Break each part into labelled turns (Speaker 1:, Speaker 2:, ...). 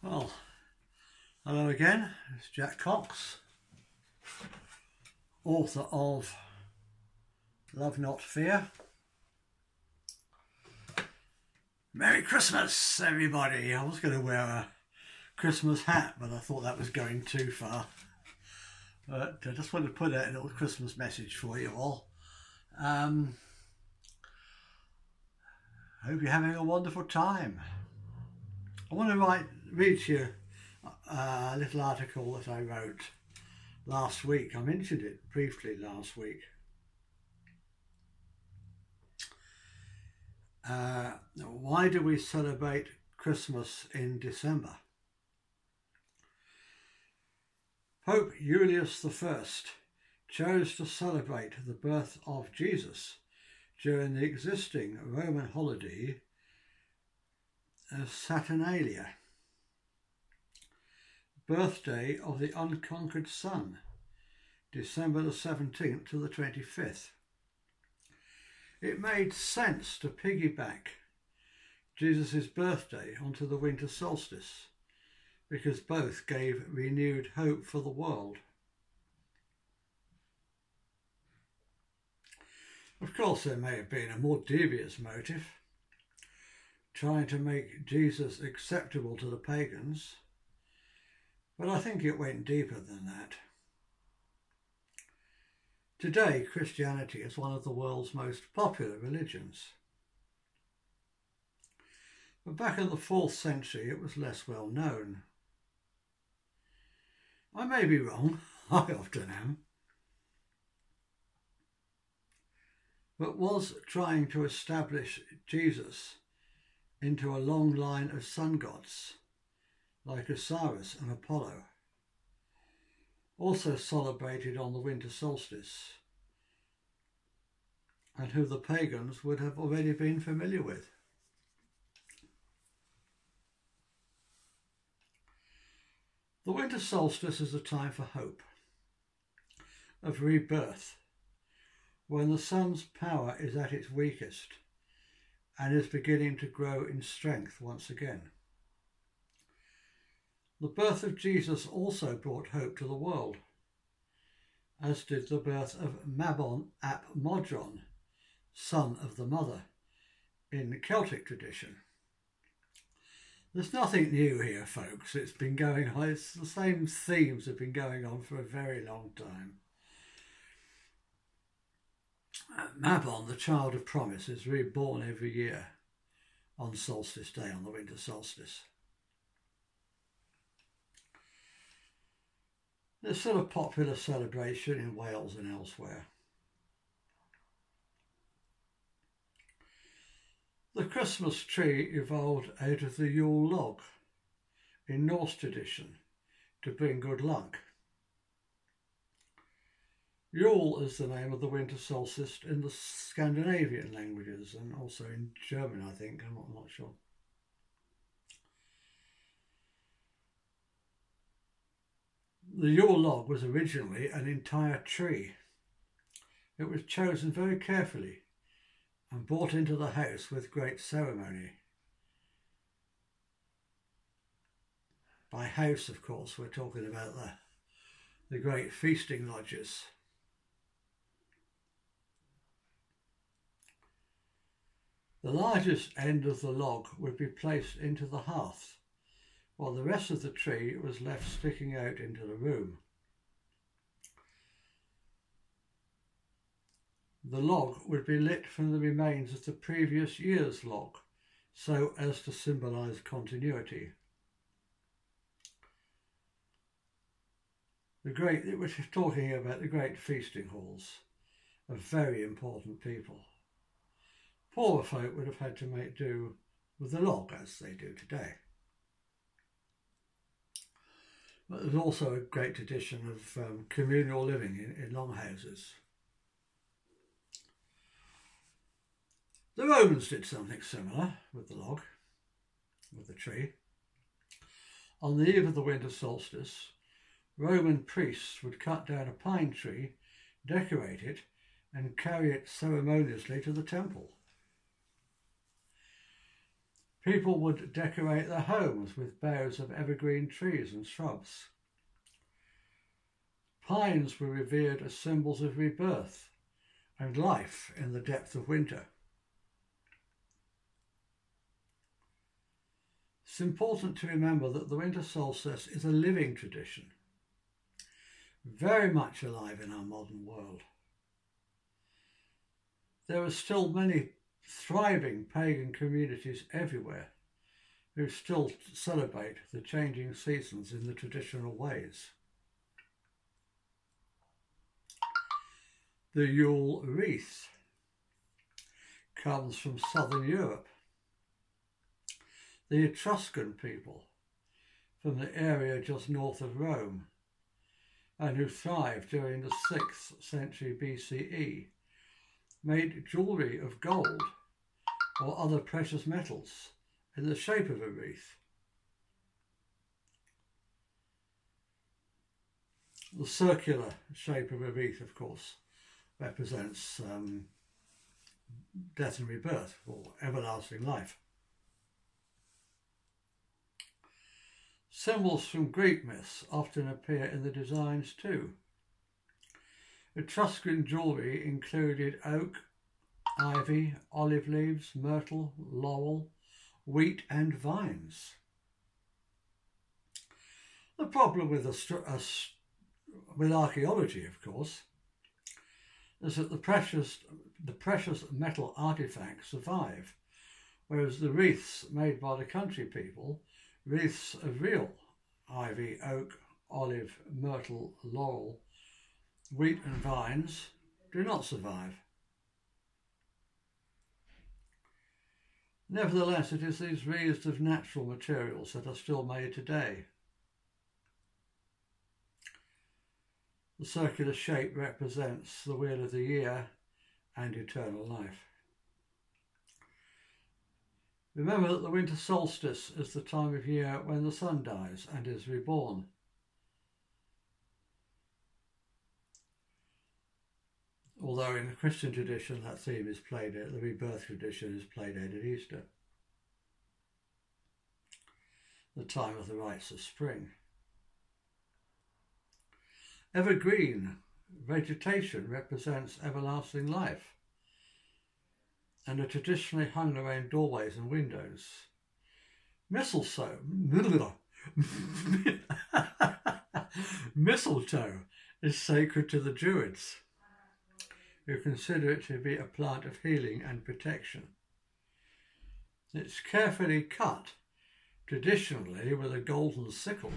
Speaker 1: Well, hello again, it's Jack Cox, author of Love Not Fear. Merry Christmas, everybody! I was going to wear a Christmas hat, but I thought that was going too far. But I just wanted to put out a little Christmas message for you all. Hope you're having a wonderful time. I want to read you a little article that I wrote last week. I mentioned it briefly last week. Why do we celebrate Christmas in December? Pope Julius I chose to celebrate the birth of Jesus during the existing Roman holiday Saturnalia, birthday of the unconquered sun, December the 17th to the 25th. It made sense to piggyback Jesus' birthday onto the winter solstice because both gave renewed hope for the world. Of course, there may have been a more devious motive, trying to make Jesus acceptable to the pagans, but I think it went deeper than that. Today, Christianity is one of the world's most popular religions. But back in the 4th century, it was less well known. I may be wrong, I often am, but was trying to establish Jesus into a long line of sun gods like Osiris and Apollo, also celebrated on the winter solstice, and who the pagans would have already been familiar with. The winter solstice is a time for hope, of rebirth, when the sun's power is at its weakest and is beginning to grow in strength once again. The birth of Jesus also brought hope to the world, as did the birth of Mabon ap Modron, son of the mother, in Celtic tradition. There's nothing new here, folks. It's been going on. It's the same themes have been going on for a very long time. Mabon, the child of promise, is reborn every year on Solstice Day, on the winter solstice. There's still a popular celebration in Wales and elsewhere. The Christmas tree evolved out of the Yule log in Norse tradition to bring good luck. Yule is the name of the winter solstice in the Scandinavian languages and also in German, I think. I'm not sure. The Yule log was originally an entire tree. It was chosen very carefully and brought into the house with great ceremony. By house, of course, we're talking about the great feasting lodges. The largest end of the log would be placed into the hearth, while the rest of the tree was left sticking out into the room. The log would be lit from the remains of the previous year's log, so as to symbolise continuity. It was talking about the great feasting halls of very important people. Poorer folk would have had to make do with the log as they do today. But there's also a great tradition of communal living in longhouses. The Romans did something similar with the log, with the tree. On the eve of the winter solstice, Roman priests would cut down a pine tree, decorate it, and carry it ceremoniously to the temple. People would decorate their homes with boughs of evergreen trees and shrubs. Pines were revered as symbols of rebirth and life in the depth of winter. It's important to remember that the winter solstice is a living tradition, very much alive in our modern world. There are still many thriving pagan communities everywhere who still celebrate the changing seasons in the traditional ways. The Yule wreath comes from southern Europe. The Etruscan people from the area just north of Rome and who thrived during the 6th century BCE made jewellery of gold or other precious metals in the shape of a wreath. The circular shape of a wreath, of course, represents death and rebirth, or everlasting life. Symbols from Greek myths often appear in the designs too. Etruscan jewellery included oak, ivy, olive leaves, myrtle, laurel, wheat and vines. The problem with archaeology, of course, is that the precious metal artefacts survive, whereas the wreaths made by the country people, wreaths of real ivy, oak, olive, myrtle, laurel, wheat and vines, do not survive. Nevertheless, it is these wreaths of natural materials that are still made today. The circular shape represents the wheel of the year and eternal life. Remember that the winter solstice is the time of year when the sun dies and is reborn. Although in the Christian tradition that theme is played out, the rebirth tradition is played out at Easter, the time of the rites of spring. Evergreen vegetation represents everlasting life and are traditionally hung around doorways and windows. Mistletoe is sacred to the Druids, who consider it to be a plant of healing and protection. It's carefully cut, traditionally with a golden sickle.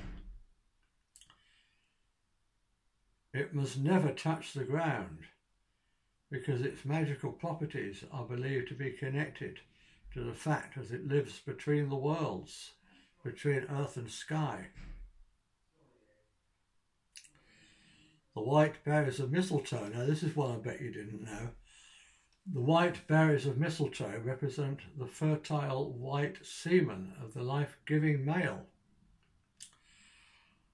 Speaker 1: It must never touch the ground because its magical properties are believed to be connected to the fact that it lives between the worlds, between earth and sky. The white berries of mistletoe, now this is one I bet you didn't know. The white berries of mistletoe represent the fertile white semen of the life-giving male,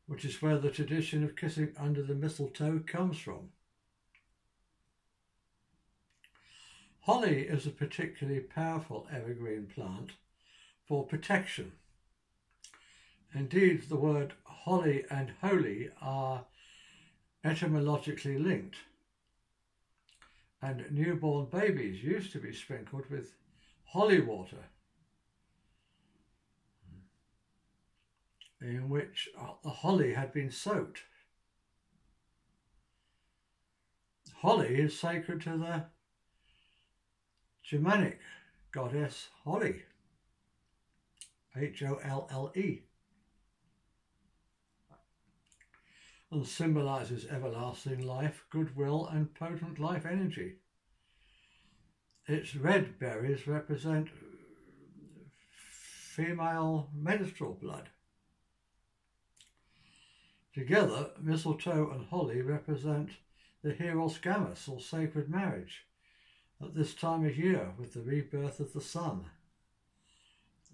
Speaker 1: which is where the tradition of kissing under the mistletoe comes from. Holly is a particularly powerful evergreen plant for protection. Indeed, the word holly and holy are etymologically linked, and newborn babies used to be sprinkled with holly water, in which the holly had been soaked. Holly is sacred to the Germanic goddess Holly, H-O-L-L-E, and symbolises everlasting life, goodwill and potent life energy. Its red berries represent female menstrual blood. Together, mistletoe and holly represent the Hieros Gammus, or sacred marriage, at this time of year with the rebirth of the sun.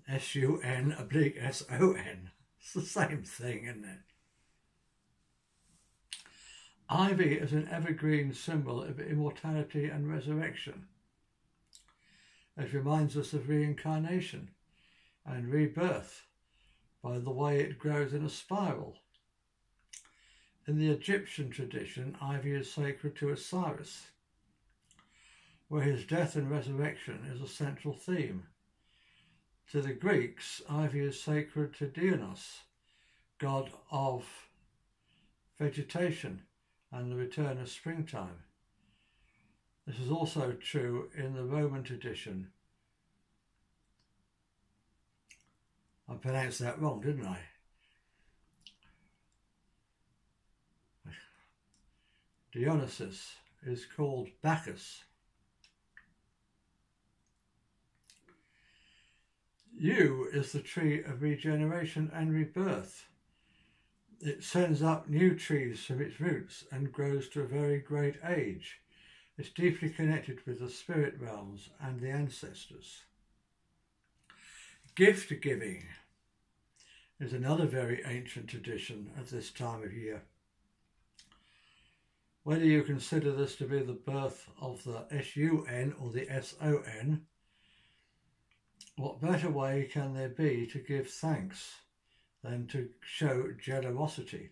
Speaker 1: S-U-N/S-O-N. It's the same thing, isn't it? Ivy is an evergreen symbol of immortality and resurrection. It reminds us of reincarnation and rebirth by the way it grows in a spiral. In the Egyptian tradition, ivy is sacred to Osiris, where his death and resurrection is a central theme. To the Greeks, ivy is sacred to Dionysus, god of vegetation and the return of springtime. This is also true in the Roman tradition. I pronounced that wrong, didn't I? Dionysus is called Bacchus. Yew is the tree of regeneration and rebirth. It sends up new trees from its roots and grows to a very great age. It's deeply connected with the spirit realms and the ancestors. Gift giving is another very ancient tradition at this time of year. Whether you consider this to be the birth of the S-U-N or the S-O-N, what better way can there be to give thanks than to show generosity?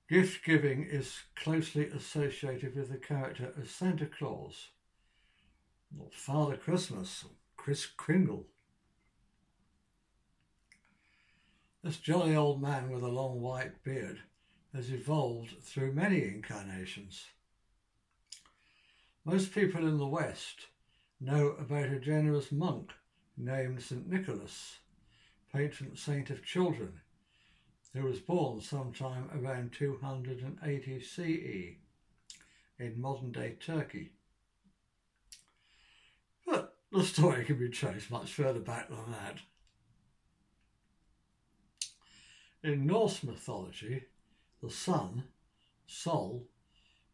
Speaker 1: Gift giving is closely associated with the character of Santa Claus, or Father Christmas, or Kris Kringle. This jolly old man with a long white beard has evolved through many incarnations. Most people in the West know about a generous monk named St. Nicholas, patron saint of children, who was born sometime around 280 CE in modern-day Turkey. But the story can be traced much further back than that. In Norse mythology, the sun, Sol,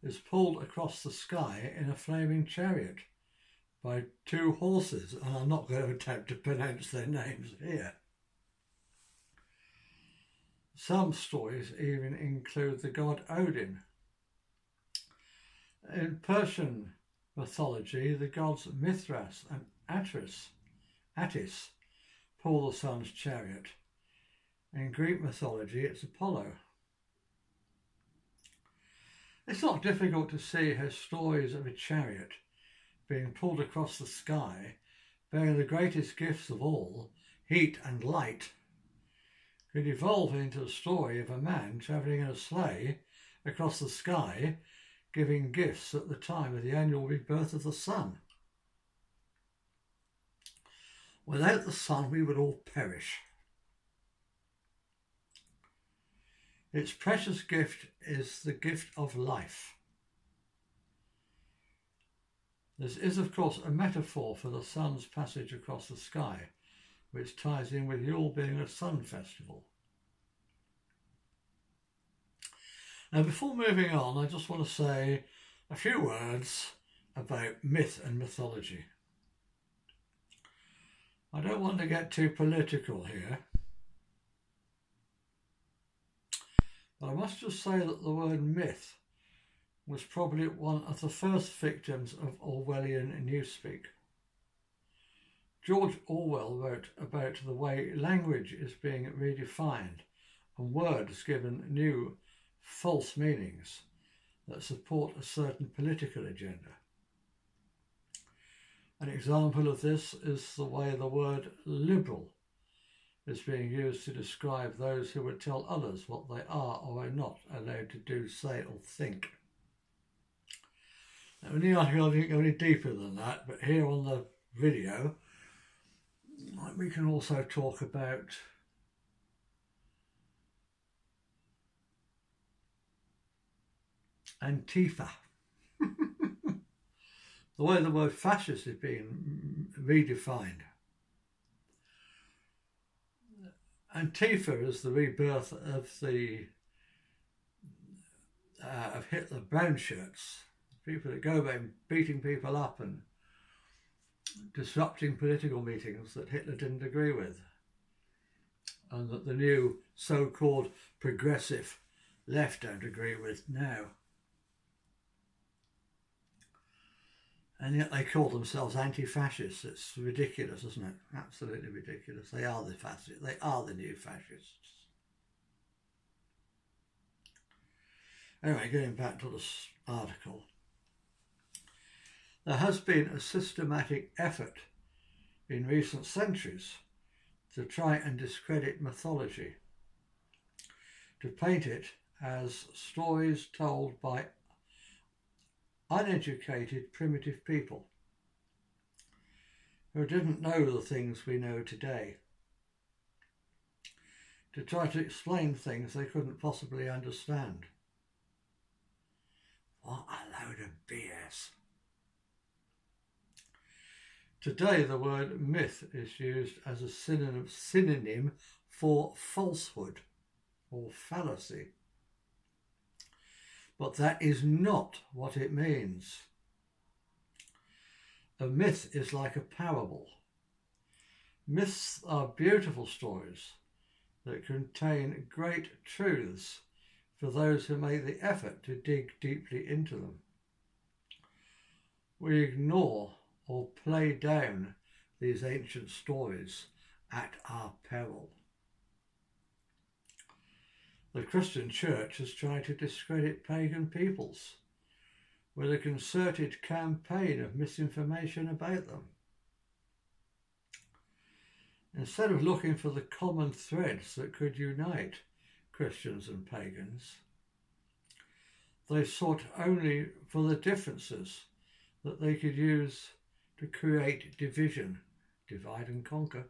Speaker 1: is pulled across the sky in a flaming chariot by two horses, and I'm not going to attempt to pronounce their names here. Some stories even include the god Odin. In Persian mythology, the gods Mithras and Attis pull the sun's chariot. In Greek mythology, it's Apollo. It's not difficult to see how stories of a chariot being pulled across the sky, bearing the greatest gifts of all, heat and light, could evolve into a story of a man travelling in a sleigh across the sky, giving gifts at the time of the annual rebirth of the sun. Without the sun, we would all perish. Its precious gift is the gift of life. This is, of course, a metaphor for the sun's passage across the sky, which ties in with Yule being a sun festival. Now, before moving on, I just want to say a few words about myth and mythology. I don't want to get too political here, but I must just say that the word myth was probably one of the first victims of Orwellian newspeak. George Orwell wrote about the way language is being redefined and words given new, false meanings that support a certain political agenda. An example of this is the way the word liberal is being used to describe those who would tell others what they are or are not allowed to do, say or think. Now, in the article I didn't go any deeper than that, but here on the video we can also talk about Antifa. The way the word fascist is being redefined. Antifa is the rebirth of the of Hitler brown shirts, people that go about beating people up and disrupting political meetings that Hitler didn't agree with, and that the new so-called progressive left don't agree with now. And yet they call themselves anti-fascists. It's ridiculous, isn't it? Absolutely ridiculous. They are the fascists. They are the new fascists. Anyway, going back to this article. There has been a systematic effort in recent centuries to try and discredit mythology, to paint it as stories told by uneducated primitive people who didn't know the things we know today, to try to explain things they couldn't possibly understand. What a load of BS. Today the word myth is used as a synonym for falsehood or fallacy. But that is not what it means. A myth is like a parable. Myths are beautiful stories that contain great truths for those who make the effort to dig deeply into them. We ignore or play down these ancient stories at our peril. The Christian Church has tried to discredit pagan peoples with a concerted campaign of misinformation about them. Instead of looking for the common threads that could unite Christians and pagans, they sought only for the differences that they could use to create division, divide and conquer.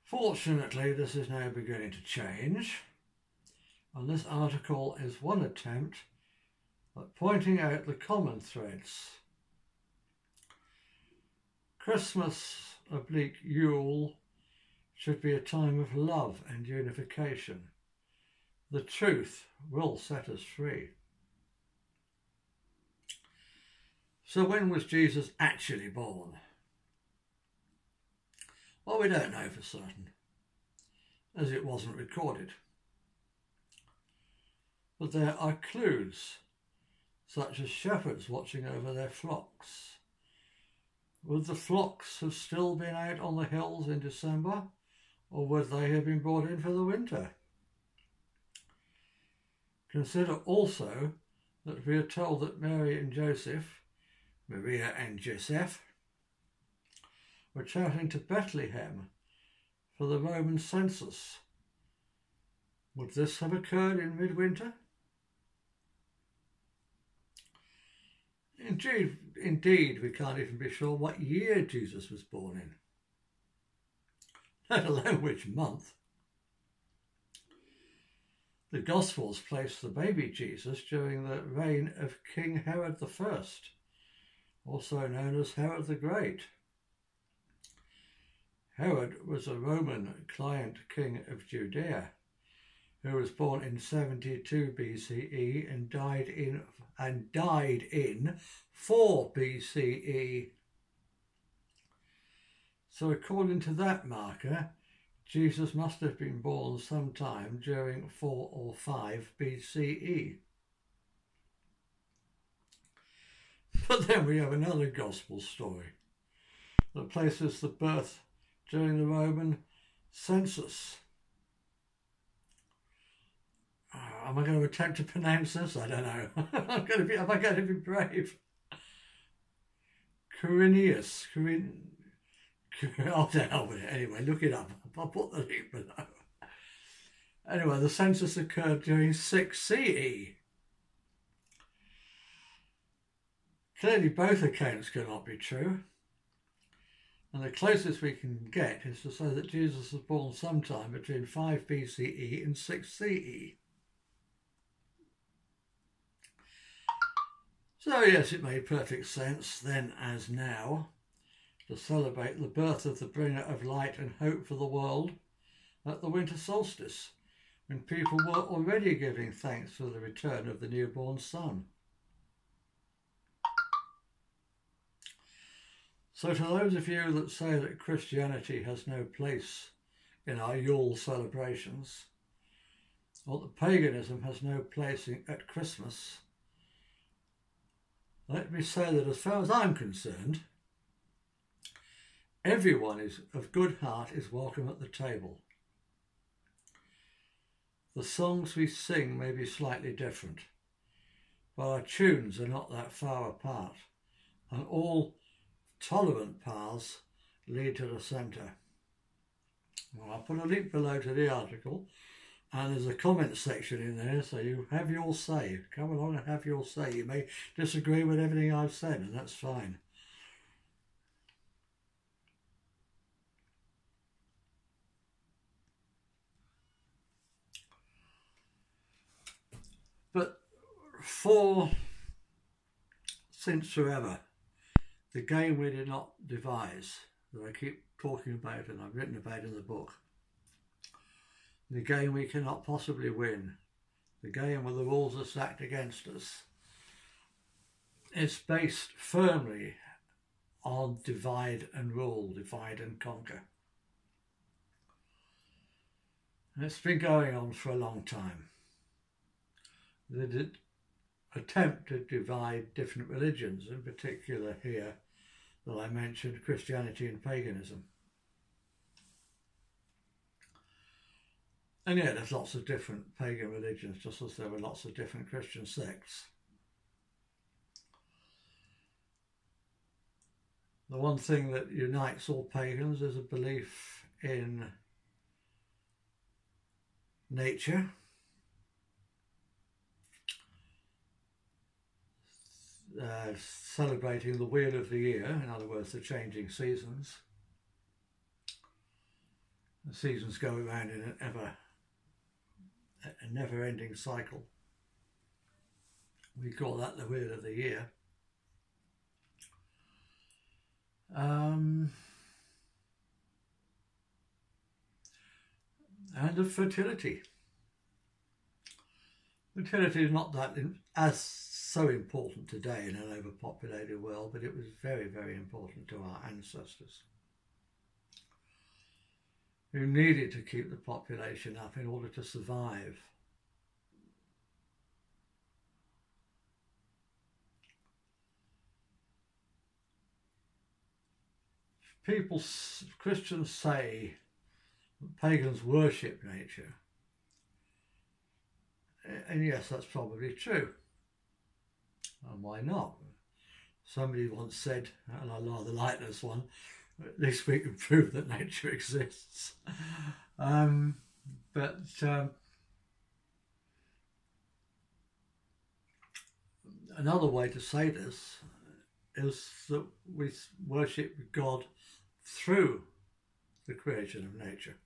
Speaker 1: Fortunately, this is now beginning to change, and this article is one attempt at pointing out the common threads. Christmas / Yule should be a time of love and unification. The truth will set us free. So when was Jesus actually born? Well, we don't know for certain, as it wasn't recorded. But there are clues, such as shepherds watching over their flocks. Would the flocks have still been out on the hills in December, or would they have been brought in for the winter? Consider also that we are told that Maria and Joseph were travelling to Bethlehem for the Roman census. Would this have occurred in midwinter? Indeed, we can't even be sure what year Jesus was born in, let alone which month. The Gospels place the baby Jesus during the reign of King Herod I, also known as Herod the Great. Herod was a Roman client king of Judea, who was born in 72 BCE and died in 4 BCE. So according to that marker, Jesus must have been born sometime during 4 or 5 BCE. But then we have another gospel story that places the birth during the Roman census. Am I going to attempt to pronounce this? I don't know. Am I going to be brave? Quirinius. Oh, to hell with it. Anyway, look it up. I'll put the link below. Anyway, the census occurred during 6 CE. Clearly, both accounts cannot be true. And the closest we can get is to say that Jesus was born sometime between 5 BCE and 6 CE. So yes, it made perfect sense then as now to celebrate the birth of the bringer of light and hope for the world at the winter solstice, when people were already giving thanks for the return of the newborn son. So to those of you that say that Christianity has no place in our Yule celebrations, or that paganism has no place at Christmas, Let me say that as far as I'm concerned, everyone is of good heart is welcome at the table. The songs we sing may be slightly different, but our tunes are not that far apart, and all tolerant paths lead to the centre. Well, I'll put a link below to the article, and there's a comment section in there, so you have your say. Come along and have your say. You may disagree with everything I've said, and that's fine. But since forever, the game we did not devise, that I keep talking about and I've written about in the book, the game we cannot possibly win, the game where the rules are stacked against us, is based firmly on divide and rule, divide and conquer. And it's been going on for a long time. The attempt to divide different religions, in particular here that I mentioned, Christianity and paganism. And yeah, there's lots of different pagan religions, just as there were lots of different Christian sects. The one thing that unites all pagans is a belief in nature, celebrating the wheel of the year, in other words, the changing seasons. The seasons go around in a never-ending cycle. We call that the wheel of the year. And of fertility. Fertility is not that as so important today in an overpopulated world, but it was very, very important to our ancestors, who needed to keep the population up in order to survive. Christians say that pagans worship nature. And yes, that's probably true. And why not? Somebody once said, and I rather like this one, at least we can prove that nature exists. Another way to say this is that we worship God through the creation of nature.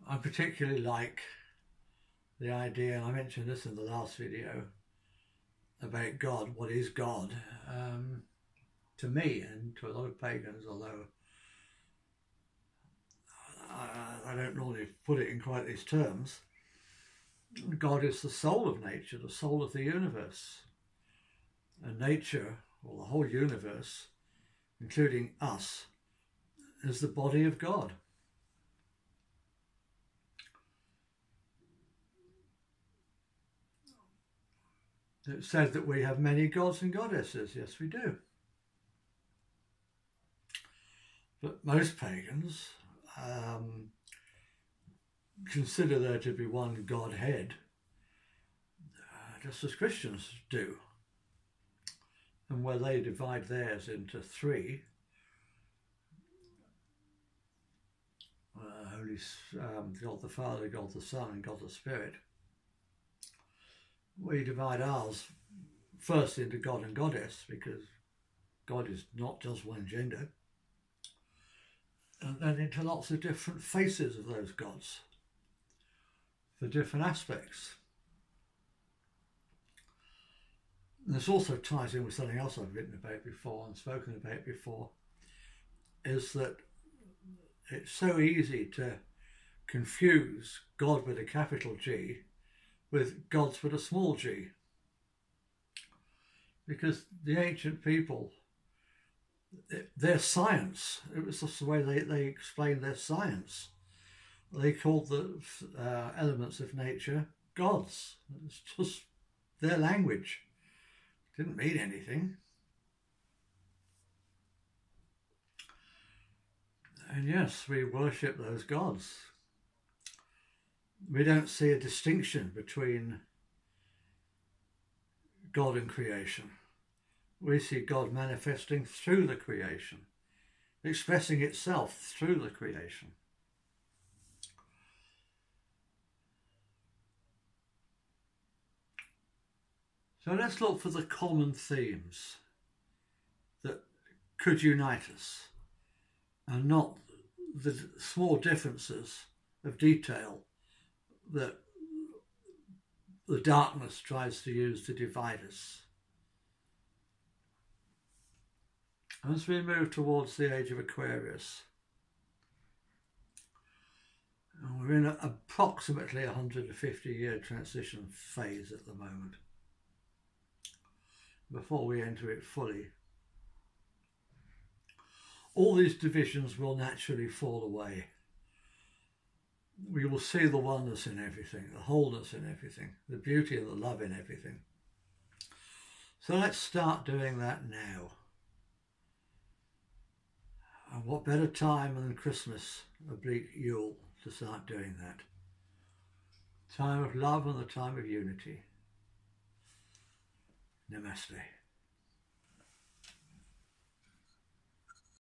Speaker 1: I particularly like the idea, and I mentioned this in the last video, about God. What is God? To me and to a lot of pagans, although I don't normally put it in quite these terms, God is the soul of nature, the soul of the universe. And nature, or the whole universe, including us, is the body of God. It says that we have many gods and goddesses. Yes, we do. But most pagans consider there to be one Godhead, just as Christians do. And where they divide theirs into three, God the Father, God the Son, and God the Spirit, we divide ours first into God and Goddess, because God is not just one gender, and then into lots of different faces of those gods for different aspects. And this also ties in with something else I've written about before and spoken about before, is that it's so easy to confuse God with a capital G with gods with a small g. Because the ancient people, their science, it was just the way they explained their science. They called the elements of nature gods. It's just their language. Didn't mean anything. And yes, we worship those gods. We don't see a distinction between God and creation. We see God manifesting through the creation, expressing itself through the creation. So let's look for the common themes that could unite us, and not the small differences of detail that the darkness tries to use to divide us. As we move towards the age of Aquarius, and we're in approximately a 150-year transition phase at the moment, before we enter it fully, all these divisions will naturally fall away. We will see the oneness in everything, the wholeness in everything, the beauty and the love in everything. So let's start doing that now. And what better time than Christmas, a bleak Yule, to start doing that. Time of love and the time of unity. Namaste.